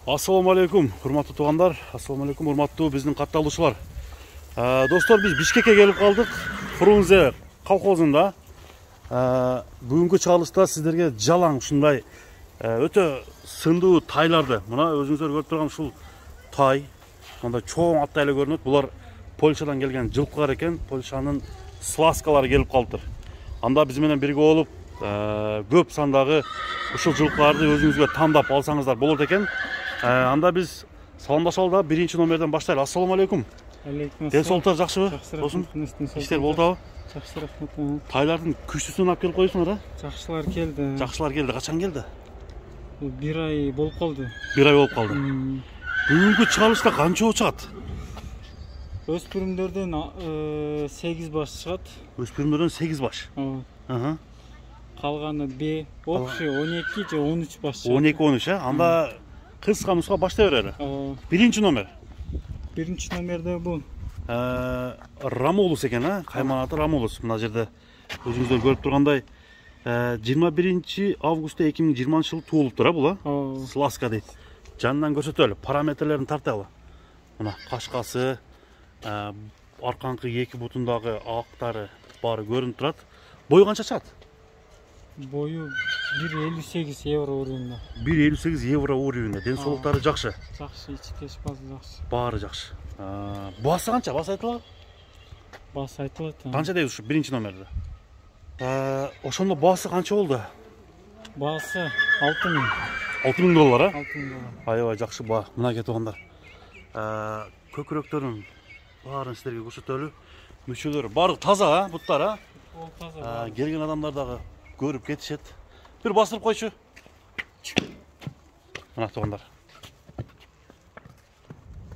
Assalamu alaikum, hurmatlı tuğanlar. Assalamu alaikum, hurmatlı bizning kattalışlar. Dostlar, biz Bishkek'e gelip kaldık. Frunze kolxozunda. Bugünkü çağrışta sizlerge jalan şunday öte sındığı taylardı. Buna özünüzler görüp turgan şul tay. Mında çoğun attayla görünüyor. Bular Polşadan gelgen жылқылар eken. Polşanın slaskaları gelip kaldır. Anda bizimle birge olup көп sandağı ушул жылқыларды өзүңүзгө тандап алсаңыздар болот экен. Анда биз саламдашалы да биринчи номерден баштайлы. Ассаламу алейкум. Алейкум ассалам. Денсаулыктар жакшыбы? Досум. Иштер болдубу? Жакшы рахмат. Тайлардын күчтүүсүн алып келип коюсуңар да? Жакшылар келди. Жакшылар келди. Качан келди? Бир ай болуп калды. Бир ай болуп калды. Бүгүнкү чыгарылышта канча болуп чыгат? Өспүрүмдөрдөн 8 баш чыгат. Өспүрүмдөрдөн 8 баш. Ага. Калганы Б, общий 12 же 13 баш чыгат. 12-13, анда кыска нуска баштай берели. Биринчи номер. Биринчи номерде бул Рамолус экен, кайман аты Рамолус. Мына жерде өзүңүздөр көрүп тургандай 21 августта 2020 жылы туулуптур, бул Сласка дейт. Жанынан көрсөтөлү, параметрлерин тарталы. Мына кашкасы, арканкы эки бутундагы актары баары көрүнүп турат. Бою канча чыгат? Бою 1,58 евро уровунда. 1,58 евро уровунда. Денсаулыктары жакшы. Жакшы, ички базы жакшы. Баары жакшы. Басы канча? Басы айтылабы? Басы айтылат. Канча дейбиз ушу биринчи номерде? Ошондо басы канча болду? Басы 6000. 6000 доллар, 6000 доллар. Аябай жакшы баа. Мына кетип алгандар. Көкүрөктөрүн баарын силерге көрсөтөлү. Мүчөлөрү баары таза, буттар, Ол таза. Келген адамдар дагы көрүп кетишет. Бир басырып койчу. Мына тугандар.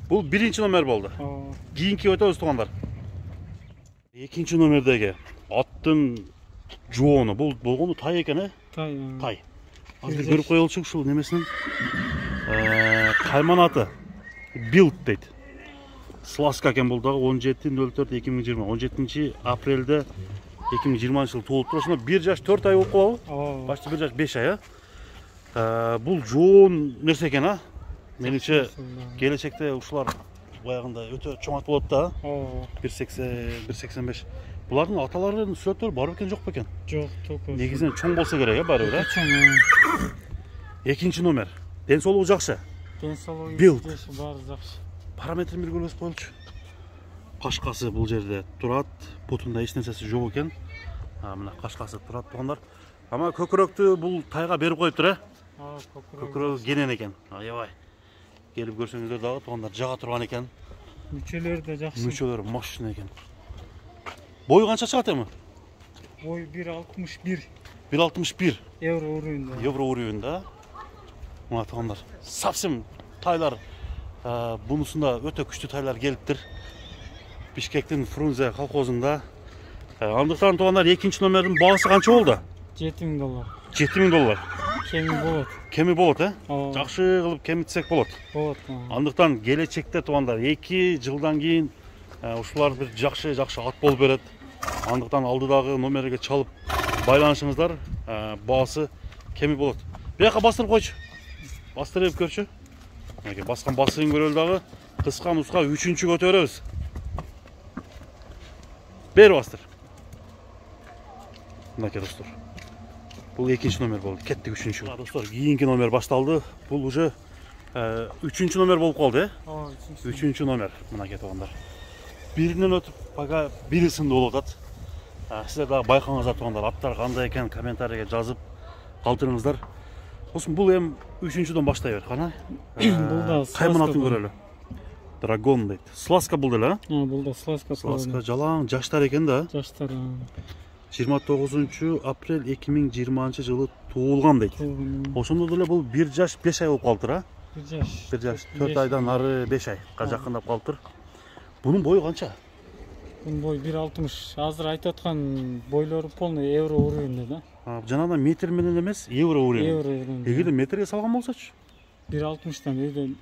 Бул биринчи номер болду. Кийинки өтөбүз тугандар. Экинчи номердеги аттын жоону бул болгону тай экен, Тай. Тай. Азыр көрүп коелучу ушул немесинин кайман аты Билд дейт. Сласка экен, бул дагы 17.04.2020. 17 апрелде 2020 жылы туулуптур. Ошондо 1 жаш 4 ай болуп калабы? Башты 1 жаш 5 ай, Бул жоон нерсе экен, Менимче келечекте ушулар баягында өтө чоң ат болот да. 1.80-1.85. Булардын аталарынын сүрөттөрү бар экен, жок бекен? Жок, только. Негизинен чоң болсо керек, баары бир, Чоң. Экинчи номер. Денсаулыгы жакшы. Денсаулыгы баары жакшы. Параметрин бир көрсөтүп коелучу. Кашкасы бул жерде турат, бутунда эч нерсеси жок экен. Мына кашкасы турат тугандар. Ама көкүрөктү бул тайга берип коюптур, Көкүрөгү кенен экен. Аябай. Келип көрсөңүздөр дагы тугандар жага турган экен. Мүчөлөрү да жакшы. Мүчөлөрү мощный экен. Бою канча чыгат эми? Бой 1,61. 1,61 евро уровунда. Евро уровунда. Мына тугандар. Совсем тайлар бунусунда өтө күчтүү тайлар келиптир. Бишкектин Фрунзе колхозунда. Андыктан тугандар экинчи номердин баасы канча болду? 7000 доллар. 7000 доллар. Кеми болот. Кеми болот, Жакшы кылып кемитсек болот. Болот. Андыктан келечекте тугандар 2 жылдан кийин ушулар бир жакшы ат болуп берет. Андыктан алдыдагы номерге чалып байланышыңыздар, баасы кеми болот. Бияка бастырып койчу. Бастырып көрчү. Мынакей баскан басыгын көрөлү дагы. Кыска нуска 3-чү көтөрөбүз. Бер бастыр. Мынакей достор. Бул экинчи номер болду. Кеттик 3-чү. Достор, кийинки номер башталды. Бул уже 3-чү номер болуп калды, 3-чү номер. Мынакей тугандар. Биринен өтүп, пока бири сынды болуп атат. Силер дагы байкаңыздар тугандар. Аттар кандай экен комментарийге жазып калтырыңыздар. Осун бул эми 3-чүдөн баштай бер, кана. Бул да кайман атын көрөлү. Драгон дейт. Сласка бул деле, Бул да сласка. Сласка жалаң жаштар экен да. Жаштар. 29 апрель 2020 жылы туулган дейт. Ошондо деле бул 1 жаш 5 ай болуп калыптыр, 1 жаш 4 айдан ары 5 айга жакындап калыптыр. Бунун бою канча? Бунун бою 1,60. Азыр айтып аткан бойлору полный евро уровунда да. Жанагындан метр менен эмес, евро уровун. Эгерде метрге салган болсочу? 1,60тан үйдөн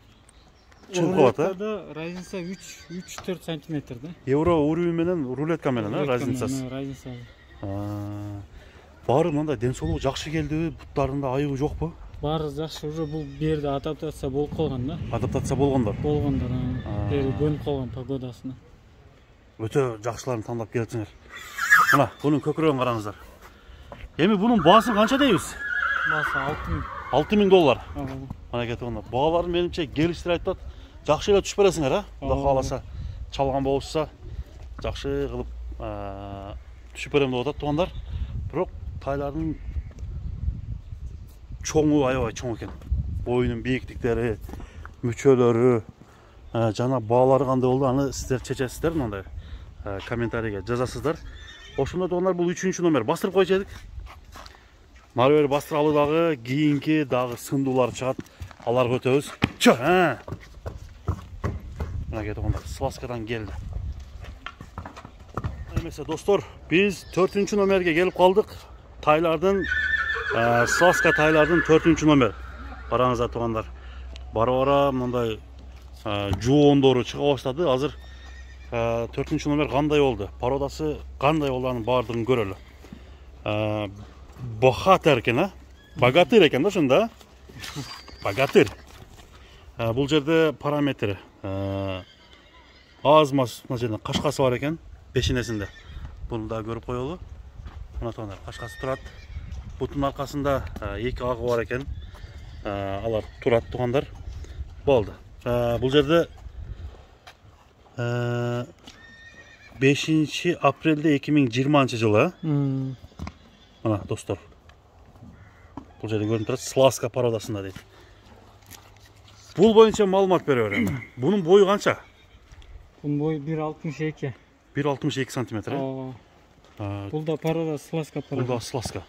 чыгып калат, разница 3-4 сантиметр да. Евро уровун менен рулетка менен, разницасы. Разница. Баары мындай денсаулыгы жакшы келдиби? Буттарында айыгы жокпу? Баары жакшы, уже бул берди адаптация болуп калган да. Адаптация болгондор. Болгондор. Бери көнүп калган погодасына. Өтө жакшыларын тандап келипсиңер. Мына бунун көкүрөгүн караңыздар. Эми бунун баасын канча дейбиз? Баасы 6000 доллар. Мына кетип калган. Бааларын менимче келиштир айтат. Жакшы эле түшүп бересиңер, а? Кудай кааласа, чалган болушса, жакшы кылып түшүп берем деп атат туугандар. Бирок тайлардын чоңу аябай чоң экен. Боюнун бийиктиктери, мүчөлөрү, жана баалары кандай болду, аны сиздер чечесиздер, мындай комментарийге жазасыздар. Ошондо туугандар, бул 3-чү номер бастырып койчу эдик. Нары бери бастыралы дагы кийинки дагы сындуулар чыгат. Аларга өтөбүз. Мына кетип калган сваскадан келди. Эмесе достор, биз 4-чү номерге келип калдык. Тайлардын сваска тайлардын 4-чү номер. Караңыздар туугандар. Бара-бара мындай жууондору чыга баштады. Азыр 4-чү номер кандай болду? Породасы кандай болду, анын баардыгын көрөлү. Богатырь экен, а? Богатырь экен да ошондо. Богатырь. Бул жерде параметри аз-маз мына жерде кашкасы бар экен, пешенесинде. Буну да көрүп коелу. Мына туугандар, кашкасы турат. Бутун аркасында 2 агы бар экен. Алар турат туугандар. Болду. Бул жерде 5 апрелде 2020 жылы. Мына достор. Бул жерде көрүнүп турат, сласка породасында дейт. Бул боюнча маалымат бере берем. Бунун бою канча? Бунун бою 1,62. 1,62 см. Бул да порода, сласка порода. Бул да сласка.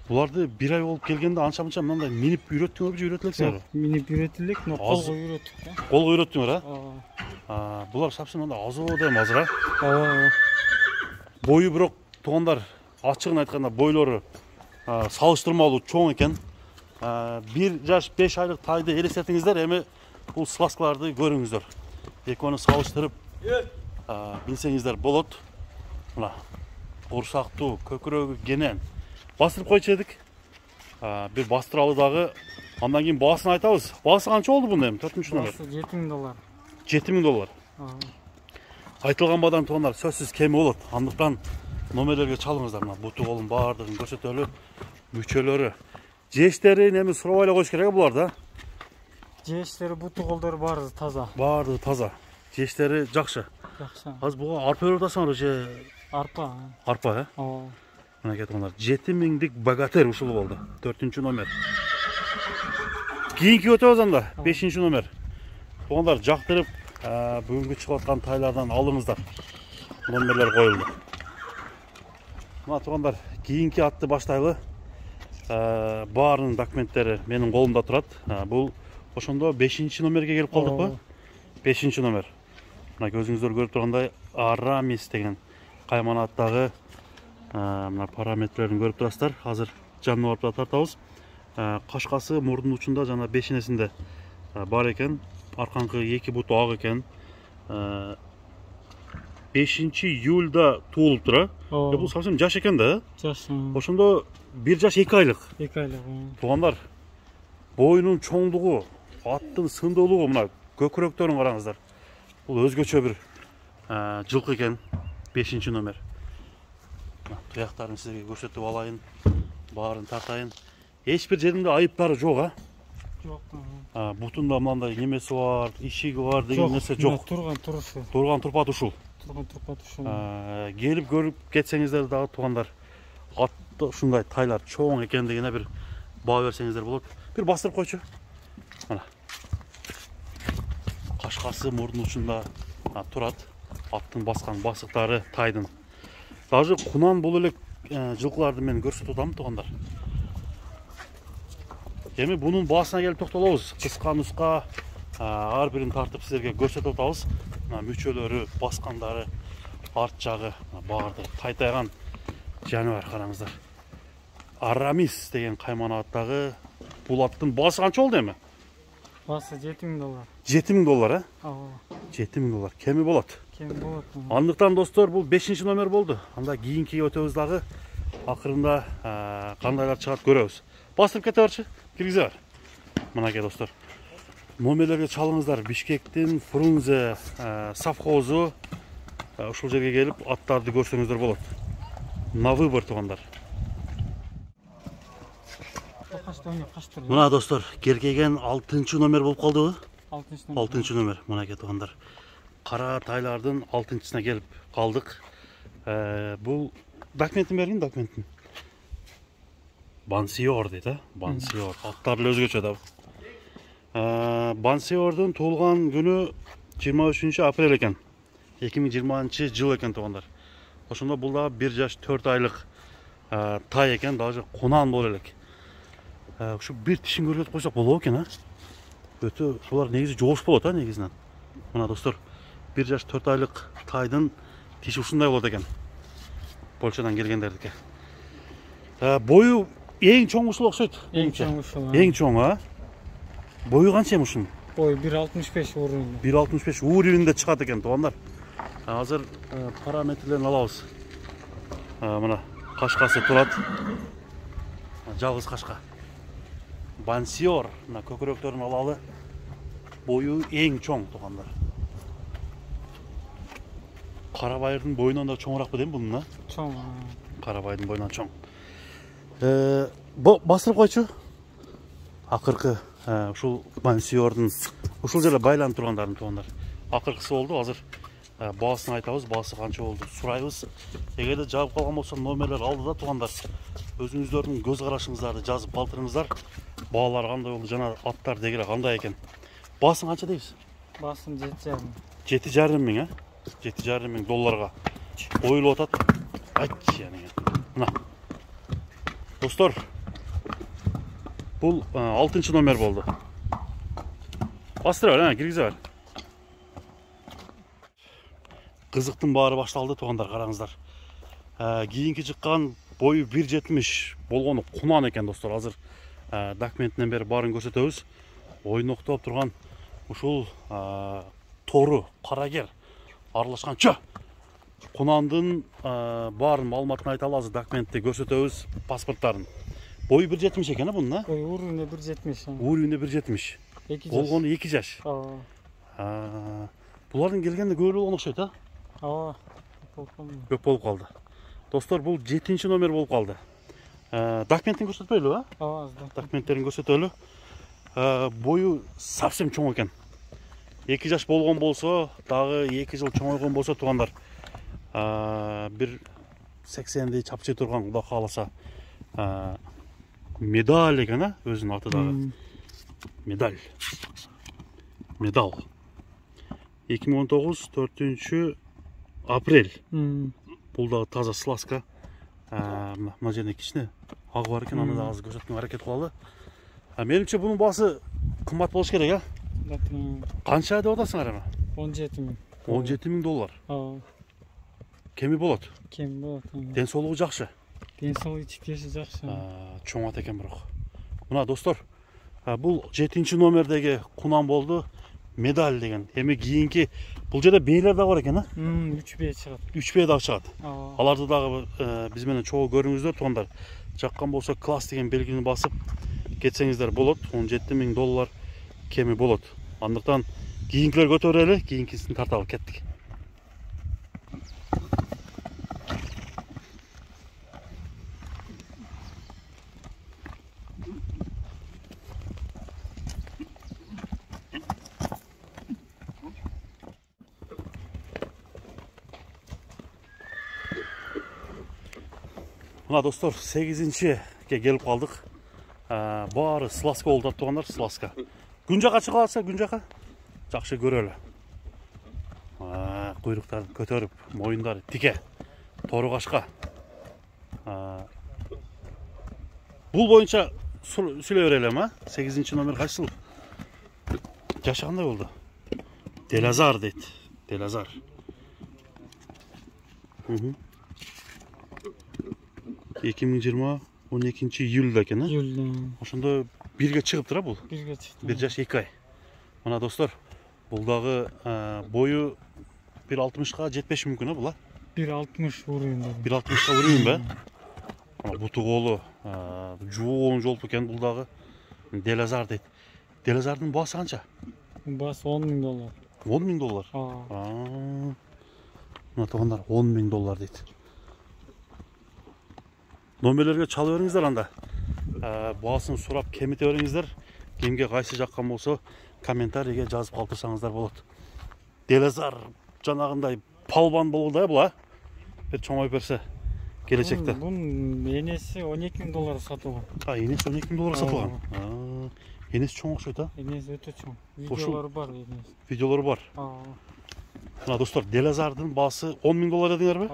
Буларды бир ай болуп келгенде анча-мынча мындай минип үйрөттүңөрбү же үйрөтө элексиңерби? Минип үйрөтүлдүк, но колго үйрөттүк да. Колго үйрөттүңөр, а? Булар совсем мындай азоо да эмес, а? Бою бирок туугандар, ачыгын айтканда бойлору салыштырмалуу чоң экен. 1 жаш 5 айлык тайды элестетиңиздер, эми бул сласкаларды көрүңүздөр. Экөөнү салыштырып билсеңиздер болот. Мына курсактуу, көкүрөгү кенен. Бастырып койчу эдик. Бир бастыралы дагы. Андан кийин баасын айтабыз. Баасы канча болду бунун эми 4-чү номер? Баасы 7000 доллар. 7000 доллар. Айтылган бадан туугандар сөзсүз кеми болот. Андыктан номерлерге чалыңыздар. Мына буту колун баардыгын көрсөтөлү. Мүчөлөрү. Жештери эми сурабай эле коюш керек буларда. Жештери, буту колдору баары таза. Баардыгы таза. Жештери жакшы. Жакшы. Азыр буга арпа өрүп атасыңарбы же? Арпа. Арпа, Мына кетиңер. 7000дик богатырь ушул болду. 4-чү номер. Кийинки өтөбүз анда. 5-чү номер. Туугандар, жактырып, бүгүнкү чыгып аткан тайлардан алыңыздар. Номерлер коюлду. Мына туугандар, кийинки атты баштайлы. Баарынын документтери менин колумда турат. Бул ошондо 5-чү номерге келип калдыкпы? 5-чү номер. Мына көзүңүздөр көрүп тургандай Арамис деген кайманаттагы мына параметрлерин көрүп турасыздар. Азыр жанына барып тартабыз. Кашкасы мурдун учунда жана бешенесинде бар экен. Арканкы 2 буту ак экен. 5-июлда туулуптур, бул совсем жаш экен да? Жаш. Ошондо 1 жаш 2 айлык. 2 айлык. Туугандар, боюнун чоңдугу, аттын сындуулугу, мына көкүрөктөрүн караңыздар. Бул өзгөчө бир жылкы экен. 5-чү номер. Туяктарын сизге көрсөтүп алайын. Баарын тартайын. Эч бир жеринде айыптары жок, а? Жок. Бутунда мындай немеси бар, ишиги бар деген нерсе жок. Турган турушу. Турган турпат ушул. Турган турпат ушул. Келип көрүп кетсеңиздер дагы туугандар, атты ушундай тайлар чоң экендигине бир баа берсеңиздер болот. Бир бастырып койчу. Мына. Кашкасы мурдун учунда турат. Аттын баскан басыктары тайдын. Даже кунан бул эле жылкыларды мен көрсөтүп атам туугандар. Эми бунун баасына келип токтолобуз. Кыска нуска ар бирин тартып силерге көрсөтүп атабыз. Мына мүчөлөрү, баскандары, арт жагы, баардыгы тайтайган жаныбар караңыздар. Арамис деген кайманаттагы бул аттын баасы канча болду эми? Баасы 7000 доллар. 7000 доллар, а? 7000 доллар. Кеми болот. Кеми болот. Андыктан достор, бул 5-чү номер болду. Анда кийинки өтөбүз дагы акырында кандайлар чыгат көрөбүз. Бастырып кете берчи. киргизе бар. Мынакей достор. Номерлерге чалыңыздар. Бишкектин Фрунзе совхозу. Ушул жерге келип аттарды көрсөңүздөр болот. На выбор туугандар. Мына достор, керкейген 6 номер болуп калдыбы? 6 номер. Мынакей туугандар. Кара тайлардын 6-сына келип калдык. Бул документин берин, документин. Бансиор дейт, Бансиор. Аттар өзгөчө да. Бансиордун туулган күнү 23 апрель экен. 2020 жыл экен туугандар. Ошондо бул да 1 жаш 4 айлык тай экен, даже кунан боло элек. Ушу бир тишин көргөтүп койсок болобу экен, Өтө булар негизи жоош болот, негизинен. Мына достор, 1 жаш 4 айлык тайдын тиши ушундай болот экен. Польшадан келгендердики. Бою эң чоң ушул окшойт. Эң чоң ушул. Эң чоң, Бою канча эми ушунун? Бою 1.65 уровень. 1.65 уровеньде чыгат экен, туугандар. Азыр параметрлерин алабыз. Мына кашкасы турат. Жалгыз кашка. Бансиор, мына көкүрөктөрүн алалы. Бою эң чоң, туугандар. Карабайырдын боюнан да чоңураак дейм бунун, Чоң. Карабайдын боюнан чоң. Басырып койчу. Акыркы ушул Бансиордун ушул жерде байланып тургандарын туугандар. Акыркысы болду, азыр баасын айтабыз, баасы канча болду сурайбыз. Эгерде жаап калган болсо номерлер алдыда туугандар. Өзүңүздөрдүн көз карашыңыздарды жазып калтырыңыздар. Баалар кандай болду, жана аттар дегире кандай экен. Баасын канча дейбиз? Баасын 7,5. 7,5 миң, 7,5 миң долларга коюлуп атат. Мына. Достор, бул 6 номер болду. Бастыра бер, киргизе бер. Кызыктын баары башталды, туугандар, караңыздар. Кийинки чыккан бою 1.70 болгону кунан экен, достор. Азыр документинен бери баарын көрсөтөбүз. Ойноктоп турган ушул тору, карагер аралашкан кунандын баарын маалыматын айта алабыз, документти көрсөтөбүз, паспорттарын. Бою 1.70 экен, бунун, Бою уровень 1.70. Уровень 1.70. Болгону 2 жаш. Булардын келгенде көп болгон окшойт, Көп болуп калды. Достор, бул 7 номер болуп калды. Документин көрсөтпөйлүбү, Документтерин көрсөтөлү. Бою совсем чоң экен. 2 жаш болгон болсо, дагы 2 жыл чоңойгон болсо, туугандар, 1.80 чапчы турган, Кудай кааласа, медаль экен, өзүнүн аты дагы. Медаль. 2019 4 апрель. Бул дагы таза сласка. Мына жерде кичине агы бар экен, аны да азыр көрсөткөнгө аракет кылалы. Менимче бунун баасы кымбат болуш керек, Канча деп атасыңар эми? 17 миң. 17 миң доллар. Кеми болот? Кем болот. Ден соолугу жакшы. Ден соолугу ичкиси жакшы. Чоң ат экен бирок. Мына достор, бул 7 номердеги кунан болду. Медаль деген. Эми кийинки бул жерде бейлер да бар экен, 3 бей чыгат. 3 бей дагы чыгат. Аларды дагы биз менен чогуу көрүңүздөр, туугандар. Жаккан болсо класс деген белгини басып кетсеңиздер болот. 17 миң доллар кеми болот. Андыктан кийинкилер көтөрөлү, кийинкисин тарталы, кеттик. Мына достор, 8-ке келип калдык. Баары сласка болуп атат, туугандар, сласка. Күн жака чыга алса, күн жака жакшы көрөлү. Куйруктарын көтөрүп, моюндары тике, тору кашка. Бул боюнча сүйлөй берелим, 8 номер кайсы жыл? Жашы кандай болду? Делазар дейт. Делазар. 2020 12 июльда экен, Июльда. Ошондо бирге чыгыптыр, бул. Бирге чыкты. 1 жаш 2 ай. Мына достор, бул дагы бою 1.60га жетпеш мүмкүн, бул. 1.60 уровеньде. 1.60га уровень бе? Буту колу жуон жолуп экен, бул дагы Delazar deydi. Delazardın baası kança? Bunun baası 10 bin dolar. 10 bin dolar. Mına tuğanlar 10 bin dolar deydi. Nomerlerge çalı öğrenizler anda. Baasını surap kemite öğrenizler. Kimge kaysı jakkan bolsa kommentariye жазып калтырсаңыздар болот. Delazar жанагындай палбан болудай була. Bir çoğmayıp berse gelecekte. Bunun enesi 12 bin dolara satılgan. Enesi 12 bin dolara satılgan. Enesi çoğun okşaydı ha? Enesi öte çoğun. Videoları var enesi. Videoları var. Mına dostlar, Delazardın baası 10 bin dolar dediler mi?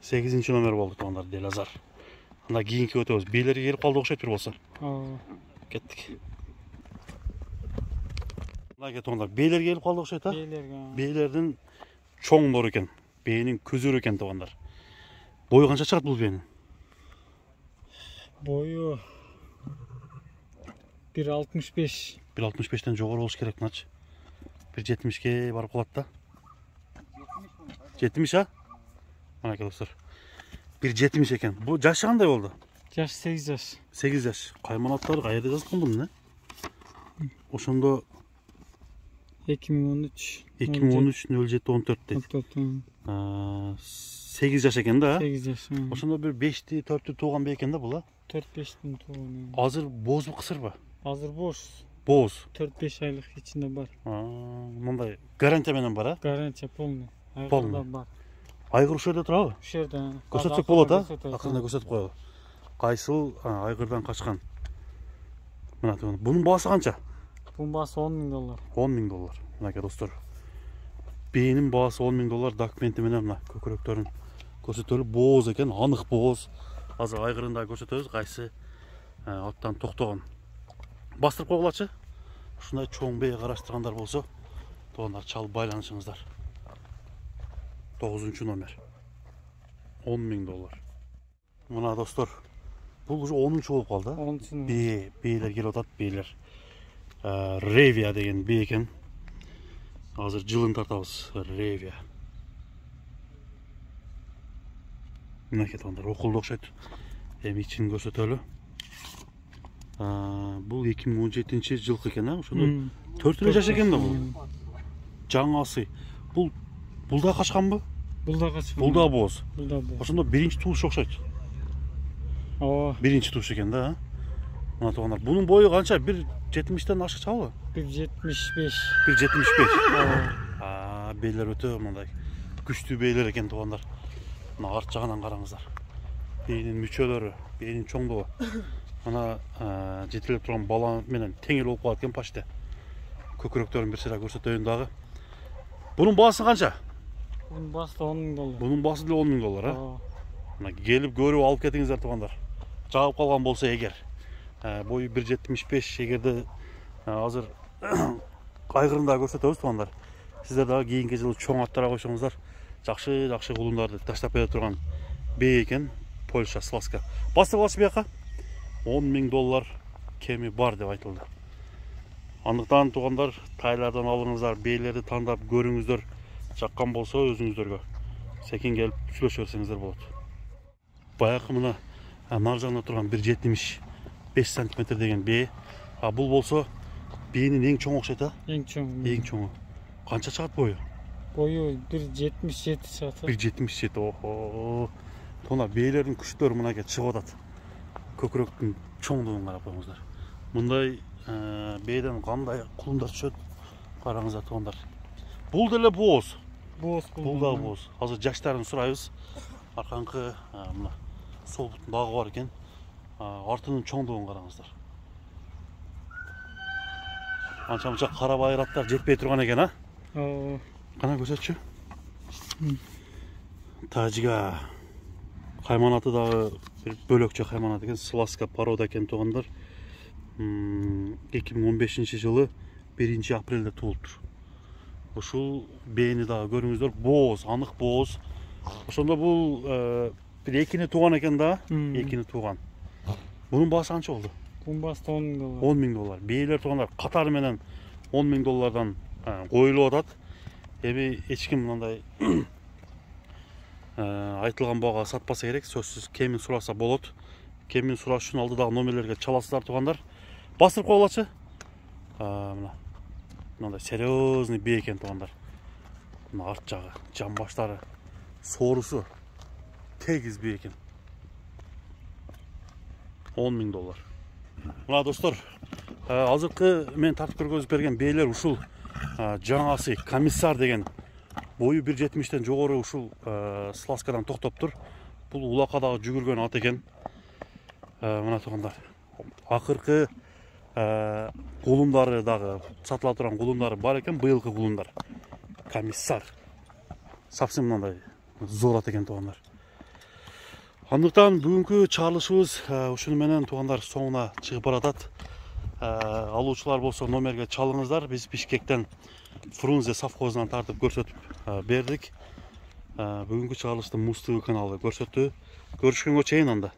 8. nömer boldu onlar Delazar. Anda keyinki ötөбүз. Beylерге келип калды окшойт бир болсо. Кеттик. Мына кет onlar. Beylерге келип калды окшойт ha? Beylердин çoğunları eken. Beynin közürü eken tuğanlar. Boyu kança çıkart bu beynin? Boyu 1.65. 1.65'ten жоғары болуш керек мыначы. 1.70'ge барып калат да. 70 ha? Mana ake dostlar. 1.70 eken. Bu jaşı kандай boldu? Yaş 8 yaş. 8 yaş. Kaymanatları kayerде жазылган bunu ne? Ошондо 2013 07-14 deydi. 8 yaş eken da. 8 yaş. Ошондо bir 5'ti 4'tü tuğan bir eken de bu la. 4-5'tin tuğan. Hazır boz mu kısır mı? Hazır boş. Boz. 4-5 aylık içinde var. Mınдай garantiya menen бар ha? Garantiya полный. Полный. Бар. Айгыр ушул жерде турабы? Ушул жерде. Көрсөтсөк болот а? Акырында көрсөтүп коелу. Кайсыл айгырдан качкан. Мына bunun baası kança? Bunun baası 10 bin dolar. 10 bin dolar. Mınake dostlar. Beynin baası 10 bin dolar dokumenti menen mına köküröktөрүн көрсөтөлүп бооз экен, анык бооз. Азыр айгырында көрсөтөбүз кайсы аттан токтогон. Бастырып койгулачы. Ушундай чоң бей караштыргандар болсо, тугандар чалып байланышыңыздар. 9 номер. 10 bin dolar. Мына достор, бул уже 10-чу болуп калды. 10-чу. Бейлер келип атат, бейлер. Revia деген бей экен. Азыр жылын тартабыз, Revia. Мынакей тугандар, окулду окшойт. Эми ичин көрсөтөлү. Бул 2017-жылкы экен, а? Ошондо 4 жаш экен да бул. Жаңасы. Бул да качканбы? Бул да качкан. Бул да боз. Бул да боз. Ошондо биринчи тууш окшойт. Биринчи тууш экен да, мына тугандар. Бунун бою канча? 1.70-тен ашык чабы? 1.75. 1.75. Бейлер өтө мындай күчтүү бейлер экен тугандар. Мына арт жагынан караңыздар. Бейнин мүчөлөрү, бейнин чоңдугу. Мына жетелеп турган бала менен тең эле болуп калат экен почти. Көкүрөктөрүн бир сыйра көрсөтөйүн дагы. Bunun baası kança? Bunun baası da 10 bin dolar. Bunun baası da 10 bin dolar ha? Gelip görüp alıp ketіңіздер туғандар. Жağып қалған болса егер. Boyu 1.75 егерде азыр айгырында көрсөтөбүз туғандар. Сіздер дагы кийинки жылы чоң аттара койсоңуздар. Жакшы кулундарды таштап бере турган бей экен. Польша, Сласка. Бастырып алыш бияка. 10 bin dolar кеми бар деп айтылды. Андыктан тугандар, тайлардан алыңыздар, бейлерди тандап көрүңүздөр. Жаккан болсо өзүңүздөргө секин келип сүйлөшө берсеңиздер болот. Баягы мына маржагында турган 1.75 см деген бээ. Бул болсо бээнин эң чоң окшойт а? Эң чоң. Эң чоңу. Канча чыгат бою? Бою 1.77 чыгат. 1.77. Охо. Тона бээлердин күчтөрү мынакей чыгып атат. Көкүрөктүн чоңдугун карап коюңуздар. Мындай бейден кандай кулундар түшөт. Караңыздар тугандар. Бул деле боз. Боз Бул да боз. Азыр жаштарын сурайбыз. Арканкы мына сол бутун дагы бар экен. Артынын чоңдугун караңыздар. Анча-мынча кара байраттар жетпей турган экен, а? Кана көрсөтчү. Тажга кайманаты дагы бир бөлөкчө кайманат экен. Сласка порода экен тугандар. 2015-жылы 1-апрелде туулуптур. Ушул бээни дагы көрүңүздөр, боз, анык боз. Ошондо бул бир экини тууган экен да, экини тууган. Бунун баасы канча болду? Бунун баасы 10 bin dolar. 10 bin dolar. Бейлер туугандар катары менен 10 bin dolarдан коюлуп атат. Эми эч ким мындай айтылган баага сатпаса керек, сөзсүз кемин сураса болот. Кемин сураш үчүн алдыдагы номерлерге чаласыздар туугандар. Бастырып коелачы. Мына. Мындай серьезный бий экен тугандар. Мына арт жагы, жан баштары, соорусу тегиз бий экен. $10.000. Мына достор, азыркы мен тартып көргөзүп берген бейлер ушул жаңасы комиссар деген бою 1.70-тен жогору ушул сласкадан токтоптур. Бул улакадагы жүгүргөн ат экен. Мына тугандар. Акыркы кулумдары дагы сатыла турган кулумдары бар экен, быйылкы кулумдар. Комиссар. Совсем мындай зор ат экен тугандар. Андыктан бүгүнкү чыгарылышыбыз ушуну менен тугандар соңуна чыгып баратат. Алуучулар болсо номерге чалыңыздар. Биз Бишкектен Фрунзе совхозунан тартып көрсөтүп бердик. Бүгүнкү чыгарылышты Муз ТV каналы көрсөттү. Көрүшкөнгө чейин анда.